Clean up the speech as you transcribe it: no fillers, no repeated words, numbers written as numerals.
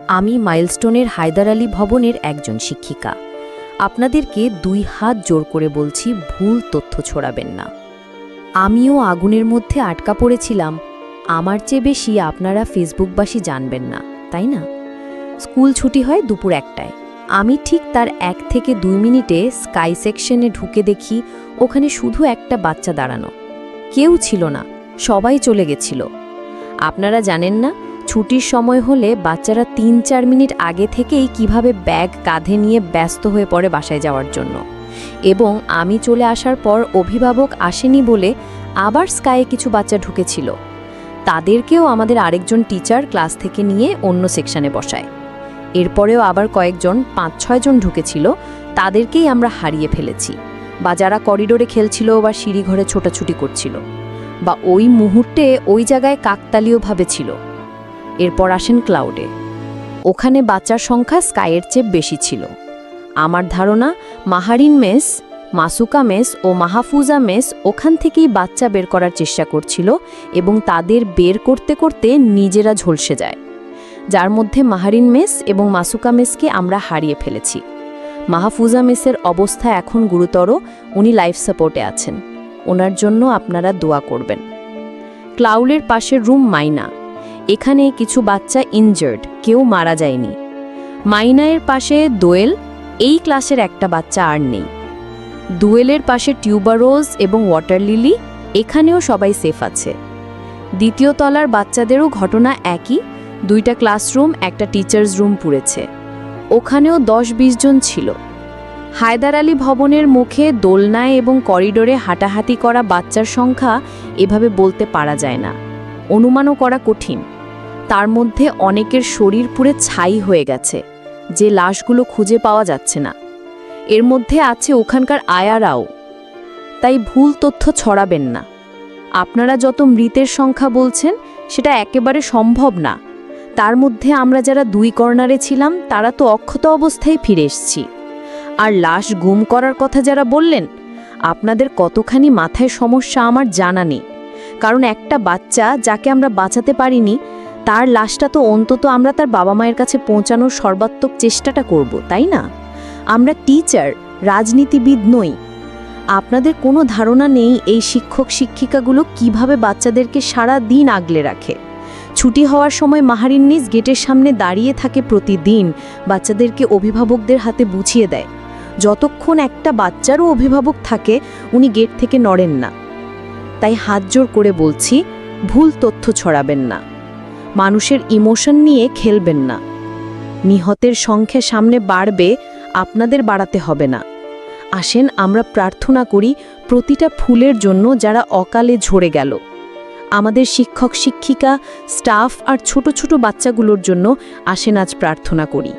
আমি মাইলস্টোনের হায়দার আলী ভবনের একজন শিক্ষিকা। আপনাদেরকে 2 হাত জোর করে বলছি, ভুল তথ্য ছড়াবেন না। আমিও আগুনের মধ্যে আটকা পড়েছিলাম। আমার চেয়ে বেশি আপনারা ফেসবুকবাসী জানবেন না, তাই না? স্কুল ছুটি হয় দুপুর 1টায়। আমি ঠিক তার 1 থেকে 2 মিনিটে স্কাই সেকশনে ঢুকে দেখি ওখানে শুধু একটা বাচ্চা দাঁড়ানো। কেউ ছিল না, সবাই চলে গেছিল। আপনারা জানেন না, ছুটির সময় হলে বাচ্চারা 3-4 মিনিট আগে থেকেই কিভাবে ব্যাগ কাঁধে নিয়ে ব্যস্ত হয়ে পড়ে বাসায় যাওয়ার জন্য। এবং আমি চলে আসার পর অভিভাবক আসেনি বলে আবার স্কাইয়ে কিছু বাচ্চা ঢুকেছিল। তাদেরকেও আমাদের আরেকজন টিচার ক্লাস থেকে নিয়ে অন্য সেকশনে বসায়। এরপরেও আবার কয়েকজন 5-6 জন ঢুকেছিল, তাদেরকেই আমরা হারিয়ে ফেলেছি। বা যারা করিডোরে খেলছিল বা সিঁড়িঘরে ছোটাছুটি করছিল, বা ওই মুহূর্তে ওই জায়গায় কাকতালীয়ভাবে ছিল। এরপর আসেন ক্লাউডে। ওখানে বাচ্চার সংখ্যা স্কাইয়ের চেয়ে বেশি ছিল। আমার ধারণা মাহারিন মেস, মাসুকা মেস ও মাহফুজা মেস ওখান থেকেই বাচ্চা বের করার চেষ্টা করছিল এবং তাদের বের করতে করতে নিজেরা ঝলসে যায়, যার মধ্যে মাহারিন মেস এবং মাসুকা মেসকে আমরা হারিয়ে ফেলেছি। মাহফুজা মেসের অবস্থা এখন গুরুতর, উনি লাইফ সাপোর্টে আছেন। ওনার জন্য আপনারা দোয়া করবেন। ক্লাউডের পাশের রুম মাইনা, এখানে কিছু বাচ্চা ইনজার্ড, কেউ মারা যায়নি। মাইনায়ের পাশে দোয়েল, এই ক্লাসের একটা বাচ্চা আর নেই। দোয়েলের পাশে টিউবারোজ এবং ওয়াটার লিলি, এখানেও সবাই সেফ আছে। দ্বিতীয় তলার বাচ্চাদেরও ঘটনা একই, 2টা ক্লাসরুম, একটা টিচার্স রুম পুড়েছে। ওখানেও 10-20 জন ছিল। হায়দার আলী ভবনের মুখে দোলনায় এবং করিডোরে হাঁটাহাঁটি করা বাচ্চার সংখ্যা এভাবে বলতে পারা যায় না, অনুমানও করা কঠিন। তার মধ্যে অনেকের শরীর পুড়ে ছাই হয়ে গেছে, যে লাশগুলো খুঁজে পাওয়া যাচ্ছে না। এর মধ্যে আছে ওখানকার আয়ারাও। তাই ভুল তথ্য ছড়াবেন না। আপনারা যত মৃতের সংখ্যা বলছেন সেটা একেবারে সম্ভব না। তার মধ্যে আমরা যারা 2 কর্নারে ছিলাম তারা তো অক্ষত অবস্থায় ফিরে এসেছি। আর লাশ গুম করার কথা যারা বললেন, আপনাদের কতখানি মাথায় সমস্যা আমার জানা নেই। কারণ একটা বাচ্চা যাকে আমরা বাঁচাতে পারিনি, তার লাশটা তো অন্তত আমরা তার বাবা মায়ের কাছে পৌঁছানোর সর্বাত্মক চেষ্টাটা করব, তাই না? আমরা টিচার, রাজনীতিবিদ নই। আপনাদের কোনো ধারণা নেই এই শিক্ষক শিক্ষিকাগুলো কিভাবে বাচ্চাদেরকে সারা দিন আগলে রাখে। ছুটি হওয়ার সময় মাহারিন নিজ গেটের সামনে দাঁড়িয়ে থাকে, প্রতিদিন বাচ্চাদেরকে অভিভাবকদের হাতে বুঝিয়ে দেয়। যতক্ষণ একটা বাচ্চারও অভিভাবক থাকে, উনি গেট থেকে নড়েন না। তাই হাত জোর করে বলছি, ভুল তথ্য ছড়াবেন না, মানুষের ইমোশন নিয়ে খেলবেন না। নিহতের সংখ্যা সামনে বাড়বে, আপনাদের বাড়াতে হবে না। আসেন আমরা প্রার্থনা করি প্রতিটা ফুলের জন্য যারা অকালে ঝরে গেল। আমাদের শিক্ষক শিক্ষিকা, স্টাফ আর ছোট ছোট বাচ্চাগুলোর জন্য আসেন আজ প্রার্থনা করি।